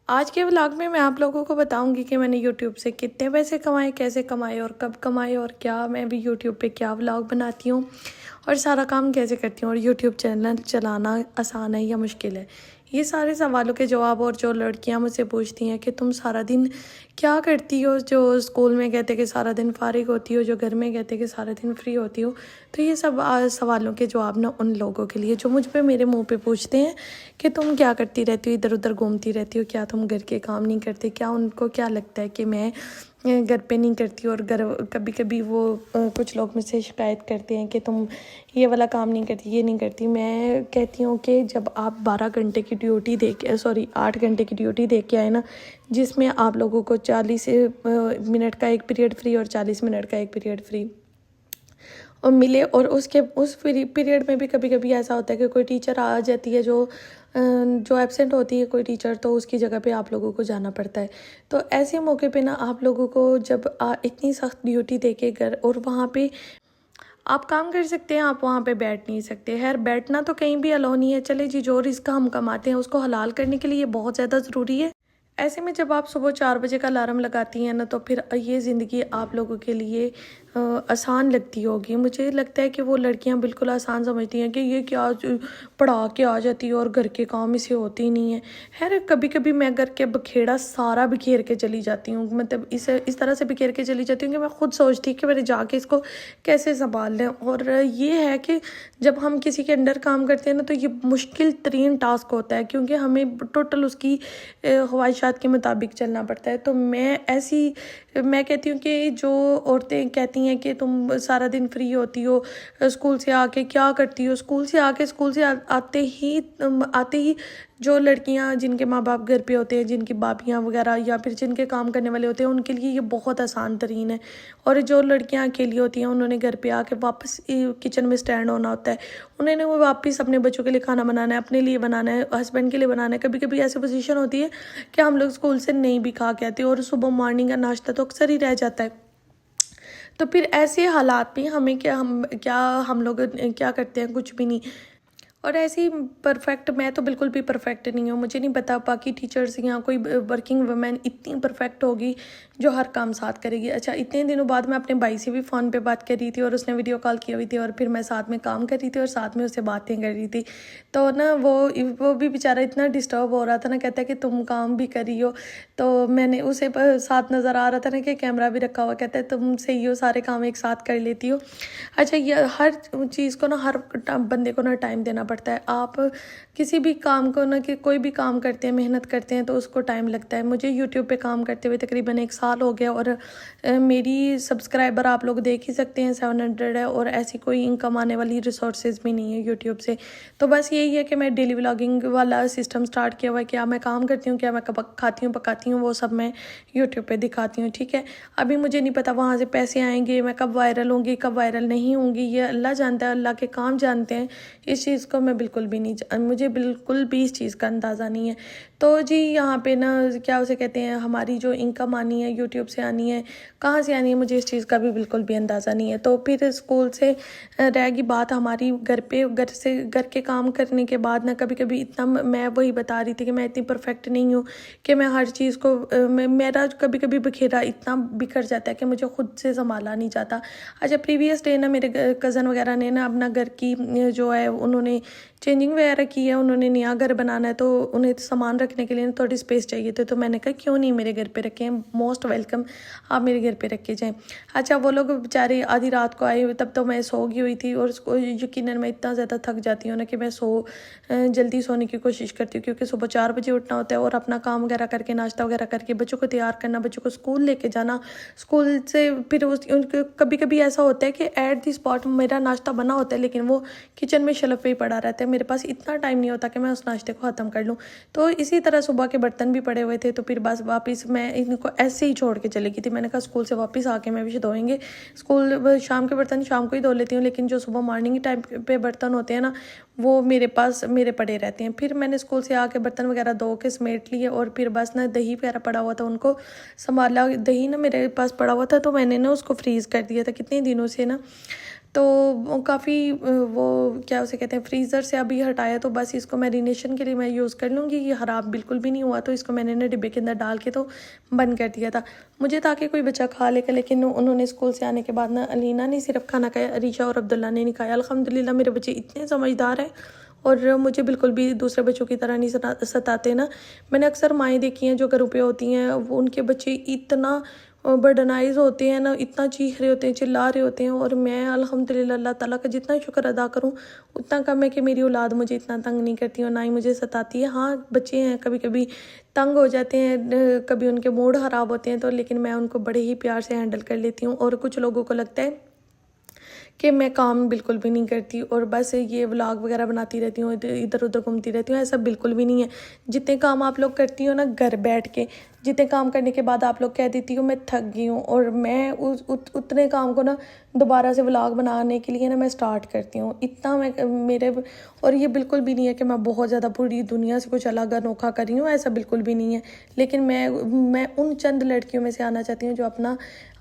आज के व्लॉग में मैं आप लोगों को बताऊंगी कि मैंने यूट्यूब से कितने पैसे कमाए, कैसे कमाए और कब कमाए, और क्या मैं भी यूट्यूब पे क्या व्लॉग बनाती हूँ और सारा काम कैसे करती हूँ, और यूट्यूब चैनल चलाना आसान है या मुश्किल है। ये सारे सवालों के जवाब, और जो लड़कियां मुझसे पूछती हैं कि तुम सारा दिन क्या करती हो, जो स्कूल में कहते कि सारा दिन फारिग होती हो, जो घर में कहते कि सारा दिन फ्री होती हो, तो ये सब सवालों के जवाब ना उन लोगों के लिए जो मुझ पे मेरे मुंह पे पूछते हैं कि तुम क्या करती रहती हो, इधर उधर घूमती रहती हो, क्या तुम घर के काम नहीं करते, क्या उनको क्या लगता है कि मैं घर पे नहीं करती। और घर कभी कभी वो कुछ लोग मुझसे शिकायत करते हैं कि तुम ये वाला काम नहीं करती, ये नहीं करती। मैं कहती हूँ कि जब आप 12 घंटे की ड्यूटी दे के 8 घंटे की ड्यूटी दे के आए ना, जिसमें आप लोगों को 40 मिनट का एक पीरियड फ्री और 40 मिनट का एक पीरियड फ्री और मिले, और उस पीरियड में भी कभी कभी ऐसा होता है कि कोई टीचर आ जाती है जो एब्सेंट होती है कोई टीचर, तो उसकी जगह पे आप लोगों को जाना पड़ता है। तो ऐसे मौके पे ना आप लोगों को जब इतनी सख्त ड्यूटी दे के घर, और वहाँ पे आप काम कर सकते हैं, आप वहाँ पे बैठ नहीं सकते। खैर, बैठना तो कहीं भी अलाउ नहीं है। चले जी, जो रिस्क हम कमाते हैं उसको हलाल करने के लिए ये बहुत ज़्यादा ज़रूरी है। ऐसे में जब आप सुबह 4 बजे का अलार्म लगाती हैं ना, तो फिर ये ज़िंदगी आप लोगों के लिए आसान लगती होगी। मुझे लगता है कि वो लड़कियां बिल्कुल आसान समझती हैं कि ये क्या पढ़ा के आ जाती है और घर के काम इसे होते ही नहीं है। खैर, कभी कभी मैं घर के बखेड़ा सारा बिखेर के चली जाती हूँ, मतलब इस तरह से बिखेर के चली जाती हूँ कि मैं खुद सोचती हूँ कि मैंने जाके इसको कैसे संभाल लें। और ये है कि जब हम किसी के अंडर काम करते हैं ना, तो ये मुश्किल तरीन टास्क होता है, क्योंकि हमें टोटल उसकी ख्वाहिशात के मुताबिक चलना पड़ता है। तो मैं कहती हूँ कि जो औरतें कहती हैं कि तुम सारा दिन फ्री होती हो, स्कूल से आके क्या करती हो, स्कूल से आते ही जो लड़कियां जिनके माँ बाप घर पे होते हैं, जिनकी बापियाँ वगैरह या फिर जिनके काम करने वाले होते हैं, उनके लिए ये बहुत आसान तरीन है। और जो लड़कियां अकेली होती हैं, उन्होंने घर पे आके वापस किचन में स्टैंड होना होता है। उन्होंने वो वापस अपने बच्चों के लिए खाना बनाना है, अपने लिए बनाना है, हस्बैंड के लिए बनाना है। कभी कभी ऐसी पोजीशन होती है कि हम लोग स्कूल से नहीं भी खा के आते, और सुबह मॉर्निंग का नाश्ता तो अक्सर ही रह जाता है। तो फिर ऐसे हालात में हम लोग क्या करते हैं, कुछ भी नहीं। और ऐसे ही परफेक्ट, मैं तो बिल्कुल भी परफेक्ट नहीं हूँ। मुझे नहीं पता बाकी टीचर्स या कोई वर्किंग वुमेन इतनी परफेक्ट होगी जो हर काम साथ करेगी। अच्छा, इतने दिनों बाद मैं अपने भाई से भी फ़ोन पे बात कर रही थी, और उसने वीडियो कॉल की हुई थी, और फिर मैं साथ में काम कर रही थी और साथ में उससे बातें कर रही थी। तो ना वो भी बेचारा इतना डिस्टर्ब हो रहा था ना, कहता है कि तुम काम भी कर रही हो। तो मैंने उसे साथ नज़र आ रहा था ना कि कैमरा भी रखा हुआ, कहता है तुम सही हो, सारे काम एक साथ कर लेती हो। अच्छा, ये हर चीज़ को ना, हर बंदे को ना टाइम देना पड़ता है। आप किसी भी काम को ना, कि कोई भी काम करते हैं, मेहनत करते हैं, तो उसको टाइम लगता है। मुझे यूट्यूब पे काम करते हुए तकरीबन 1 साल हो गया, और मेरी सब्सक्राइबर आप लोग देख ही सकते हैं 700 है, और ऐसी कोई इनकम आने वाली रिसोर्सेज भी नहीं है यूट्यूब से। तो बस यही है कि मैं डेली व्लॉगिंग वाला सिस्टम स्टार्ट किया हुआ है। क्या मैं काम करती हूँ, क्या मैं कब खाती हूँ पकाती हूँ, वो सब मैं यूट्यूब पे दिखाती हूँ। ठीक है, अभी मुझे नहीं पता वहाँ से पैसे आएंगे, मैं कब वायरल होंगी कब वायरल नहीं होंगी, ये अल्लाह जानता है, अल्लाह के काम जानते हैं। इस चीज़ को मैं मुझे बिल्कुल भी इस चीज़ का अंदाज़ा नहीं है। तो जी, यहाँ पे ना क्या उसे कहते हैं, हमारी जो इनकम आनी है यूट्यूब से आनी है, कहाँ से आनी है, मुझे इस चीज़ का भी बिल्कुल भी अंदाज़ा नहीं है। तो फिर स्कूल से रहेगी बात हमारी घर के काम करने के बाद ना, कभी कभी इतना, मैं वही बता रही थी कि मैं इतनी परफेक्ट नहीं हूँ कि मैं हर चीज़ को मेरा कभी कभी बखेरा इतना बिखर जाता है कि मुझे खुद से संभाला नहीं जाता। अच्छा, प्रीवियस डे ना मेरे कज़न वगैरह ने ना अपना घर की जो है, उन्होंने चेंजिंग वगैरह की है, उन्होंने नया घर बनाना है, तो उन्हें सामान रखने के लिए थोड़ी स्पेस चाहिए थी। तो मैंने कहा क्यों नहीं मेरे घर पे रखें, मोस्ट वेलकम, आप मेरे घर पे रखे जाएं। अच्छा, वो लोग बेचारे आधी रात को आए, तब तो मैं सो गई हुई थी, और उसको यकीनन मैं इतना ज़्यादा थक जाती हूँ ना कि मैं जल्दी सोने की कोशिश करती हूँ, क्योंकि सुबह 4 बजे उठना होता है, और अपना काम वगैरह करके, नाश्ता वगैरह करके, बच्चों को तैयार करना, बच्चों को स्कूल लेके जाना, स्कूल से फिर उनके कभी कभी ऐसा होता है कि एट दी स्पॉट मेरा नाश्ता बना होता है, लेकिन वो किचन में शेल्फ पे ही पड़ा रहता है। मेरे पास इतना टाइम नहीं होता कि मैं उस नाश्ते को ख़त्म कर लूँ। तो इसी तरह सुबह के बर्तन भी पड़े हुए थे, तो फिर बस वापस मैं इनको ऐसे ही छोड़ के चली गई थी। मैंने कहा स्कूल से वापस आके मैं भी धोएंगे, स्कूल शाम के बर्तन शाम को ही धो लेती हूँ, लेकिन जो सुबह मॉर्निंग टाइम पे बर्तन होते हैं ना, वो मेरे पड़े रहते हैं। फिर मैंने स्कूल से आके बर्तन वगैरह धो के समेट लिए, और फिर बस ना दही वगैरह पड़ा हुआ था, उनको संभाला। दही ना मेरे पास पड़ा हुआ था, तो मैंने ना उसको फ्रीज़ कर दिया था कितने दिनों से ना। तो काफ़ी वो क्या उसे कहते हैं, फ्रीज़र से अभी हटाया, तो बस इसको मैरिनेशन के लिए मैं यूज़ कर लूँगी। ये ख़राब बिल्कुल भी नहीं हुआ, तो इसको मैंने ना डिब्बे के अंदर डाल के तो बंद कर दिया था मुझे, ताकि कोई बच्चा खा लेगा। लेकिन उन्होंने स्कूल से आने के बाद ना अलीना ने सिर्फ खाना खाया, अरीशा और अब्दुल्ला ने नहीं खाया। अल्हम्दुलिल्लाह मेरे बच्चे इतने समझदार हैं और मुझे बिल्कुल भी दूसरे बच्चों की तरह नहीं सताते ना। मैंने अक्सर माएँ देखी हैं जो घरों पे होती हैं, वो उनके बच्चे इतना बर्डनाइज़ होते हैं ना, इतना चीख रहे होते हैं, चिल्ला रहे होते हैं, और मैं अल्हम्दुलिल्लाह अल्लाह ताला का जितना शुक्र अदा करूँ उतना कम है कि मेरी औलाद मुझे इतना तंग नहीं करती और ना ही मुझे सताती है। हाँ, बच्चे हैं, कभी कभी तंग हो जाते हैं, कभी उनके मूड ख़राब होते हैं, तो लेकिन मैं उनको बड़े ही प्यार से हैंडल कर लेती हूँ। और कुछ लोगों को लगता है कि मैं काम बिल्कुल भी नहीं करती और बस ये व्लॉग वगैरह बनाती रहती हूँ, इधर उधर घूमती रहती हूँ। ऐसा बिल्कुल भी नहीं है। जितने काम आप लोग करती हो ना घर बैठ के, जितने काम करने के बाद आप लोग कह देती हो मैं थक गई हूँ, और मैं उतने काम को ना दोबारा से व्लॉग बनाने के लिए ना मैं स्टार्ट करती हूँ। इतना मैं मेरे, और ये बिल्कुल भी नहीं है कि मैं बहुत ज़्यादा पूरी दुनिया से कुछ अलग अनोखा कर रही हूँ, ऐसा बिल्कुल भी नहीं है। लेकिन मैं उन चंद लड़कियों में से आना चाहती हूँ जो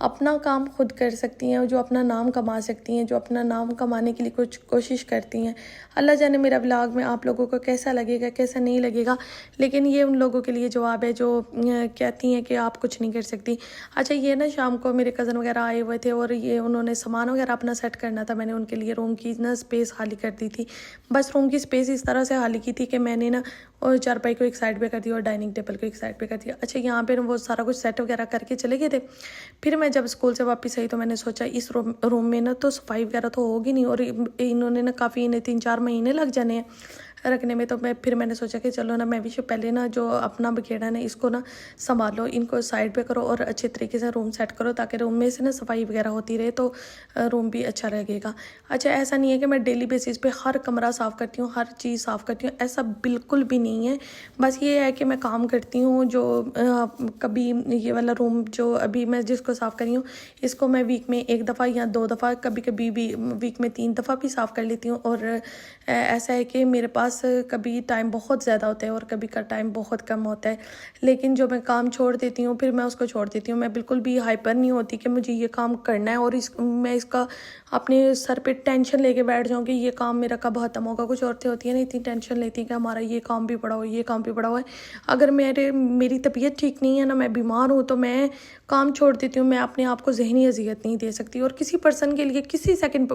अपना काम खुद कर सकती हैं, जो अपना नाम कमा सकती हैं, जो अपना नाम कमाने के लिए कुछ कोशिश करती हैं। अल्लाह जाने मेरा व्लॉग में आप लोगों को कैसा लगेगा, कैसा नहीं लगेगा, लेकिन ये उन लोगों के लिए जवाब है जो कहती हैं कि आप कुछ नहीं कर सकती। अच्छा, ये ना शाम को मेरे कज़न वगैरह आए हुए थे और ये उन्होंने सामान वगैरह अपना सेट करना था। मैंने उनके लिए रूम की ना स्पेस खाली कर दी थी। बस रूम की स्पेस इस तरह से खाली की थी कि मैंने ना और चारपाई को एक साइड पे कर दिया और डाइनिंग टेबल को एक साइड पे कर दिया। अच्छा, यहाँ पे वो सारा कुछ सेट वगैरह करके चले गए थे। फिर मैं जब स्कूल से वापस आई तो मैंने सोचा इस रूम में ना तो सफाई वगैरह तो होगी नहीं, और इन्होंने ना काफ़ी, इन्हें 3-4 महीने लग जाने हैं रखने में। तो मैंने सोचा कि चलो ना मैं भी पहले ना जो अपना बखेड़ा ना इसको ना संभालो, इनको साइड पे करो और अच्छे तरीके से रूम सेट करो, ताकि रूम में से ना सफाई वगैरह होती रहे तो रूम भी अच्छा लगेगा। अच्छा, ऐसा नहीं है कि मैं डेली बेसिस पे हर कमरा साफ़ करती हूँ, हर चीज़ साफ़ करती हूँ, ऐसा बिल्कुल भी नहीं है। बस ये है कि मैं काम करती हूँ जो कभी ये वाला रूम जो अभी मैं जिसको साफ़ कर रही हूँ, इसको मैं वीक में 1 दफ़ा या 2 दफ़ा, कभी कभी भी वीक में 3 दफ़ा भी साफ़ कर लेती हूँ। और ऐसा है कि मेरे पास कभी टाइम बहुत ज़्यादा होता है और कभी का टाइम बहुत कम होता है, लेकिन जो मैं काम छोड़ देती हूँ फिर मैं उसको छोड़ देती हूँ। मैं बिल्कुल भी हाइपर नहीं होती कि मुझे ये काम करना है और मैं इसका अपने सर पे टेंशन लेके बैठ जाऊँ कि ये काम मेरा कब ख़त्म होगा। कुछ औरतें होती हैं ना, इतनी टेंशन लेती हैं कि हमारा ये काम भी पड़ा हो, ये काम भी पड़ा हुआ है। अगर मेरी तबीयत ठीक नहीं है ना, मैं बीमार हूँ, तो मैं काम छोड़ देती हूँ। मैं अपने आप को ज़हनी अजियत नहीं दे सकती, और किसी पर्सन के लिए, किसी सेकंड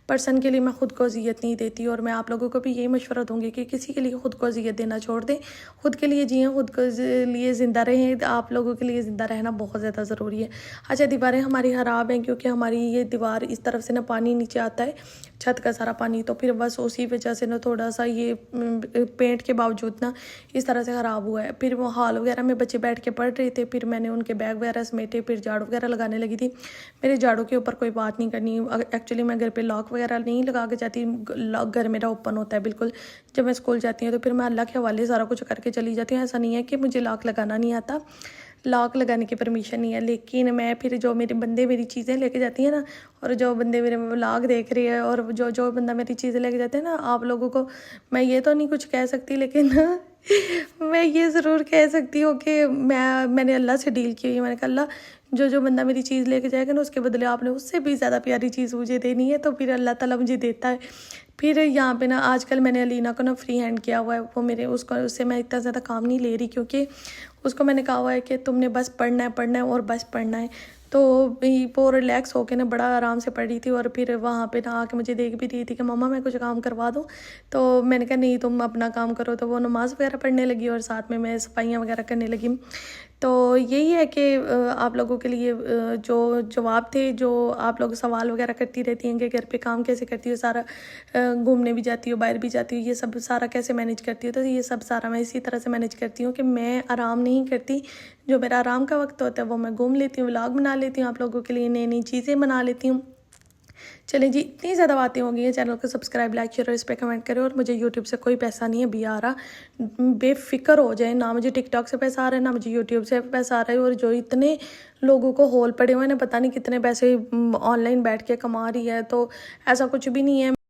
पर्सन के लिए मैं खुद को अजियत नहीं देती। और मैं आप लोगों को भी यही मशवरा दूंगी कि किसी के लिए खुद को अजियत देना छोड़ दें, खुद के लिए जिएं, खुद के लिए ज़िंदा रहें। आप लोगों के लिए ज़िंदा रहना बहुत ज़्यादा ज़रूरी है। अच्छा, दीवारें हमारी ख़राब हैं क्योंकि हमारी ये दीवार इस तरफ से ना पानी नीचे आता है, छत का सारा पानी, तो फिर बस उसी वजह से ना थोड़ा सा ये पेंट के बावजूद ना इस तरह से ख़राब हुआ है। फिर वो हॉल वगैरह में बच्चे बैठ के पढ़ रहे थे, फिर मैंने उनके बैग वगैरह समेटे, फिर झाड़ू वगैरह लगाने लगी थी। मेरे झाड़ू के ऊपर कोई बात नहीं करनी, एक्चुअली मैं घर पे लॉक वगैरह नहीं लगा के जाती, लॉक घर मेरा ओपन होता है बिल्कुल। जब मैं स्कूल जाती हूँ तो फिर मैं अल्लाह के हवाले सारा कुछ करके चली जाती हूँ। ऐसा नहीं है कि मुझे लॉक लगाना नहीं आता, लॉक लगाने की परमिशन नहीं है। लेकिन मैं फिर जो मेरे बंदे मेरी चीज़ें लेके जाती हैं ना, और जो बंदे मेरे व्लॉग देख रही है, और जो बंदा मेरी चीज़ें लेके जाते हैं ना, आप लोगों को मैं ये तो नहीं कुछ कह सकती, लेकिन मैं ये ज़रूर कह सकती हूँ कि मैंने अल्लाह से डील की हुई है। मैंने कहा अल्लाह, जो बंदा मेरी चीज़ लेके जाएगा ना, उसके बदले आपने उससे भी ज़्यादा प्यारी चीज़ मुझे देनी है, तो फिर अल्लाह ताला मुझे देता है। फिर यहाँ पे ना आजकल मैंने अलीना को ना फ्री हैंड किया हुआ है। वो मेरे उससे मैं इतना ज़्यादा काम नहीं ले रही, क्योंकि उसको मैंने कहा हुआ है कि तुमने बस पढ़ना है और बस पढ़ना है। तो वो रिलैक्स होके ना बड़ा आराम से पढ़ रही थी, और फिर वहाँ पे ना आके मुझे देख भी रही थी कि मम्मा मैं कुछ काम करवा दूँ। तो मैंने कहा नहीं, तुम अपना काम करो। तो वो नमाज़ वगैरह पढ़ने लगी और साथ में मैं सफाइयाँ वगैरह करने लगी। तो यही है कि आप लोगों के लिए जो जवाब थे, जो आप लोग सवाल वगैरह करती रहती हैं कि घर पे काम कैसे करती हो, सारा घूमने भी जाती हो, बाहर भी जाती हो, ये सब सारा कैसे मैनेज करती हो। तो ये सब सारा मैं इसी तरह से मैनेज करती हूँ कि मैं आराम नहीं करती। जो मेरा आराम का वक्त होता है वो मैं घूम लेती हूँ, व्लॉग बना लेती हूँ, आप लोगों के लिए नई नई चीज़ें बना लेती हूँ। चलें जी, इतनी ज़्यादा बातें हो गई हैं। चैनल को सब्सक्राइब, लाइक, शेयर और इस पर कमेंट करें। और मुझे यूट्यूब से कोई पैसा नहीं अभी आ रहा, बेफिक्र हो जाए। ना मुझे टिकटॉक से पैसा आ रहा है, ना मुझे यूट्यूब से पैसा आ रहा है। और जो इतने लोगों को होल पड़े हुए हैं, पता नहीं कितने पैसे ऑनलाइन बैठ के कमा रही है, तो ऐसा कुछ भी नहीं है।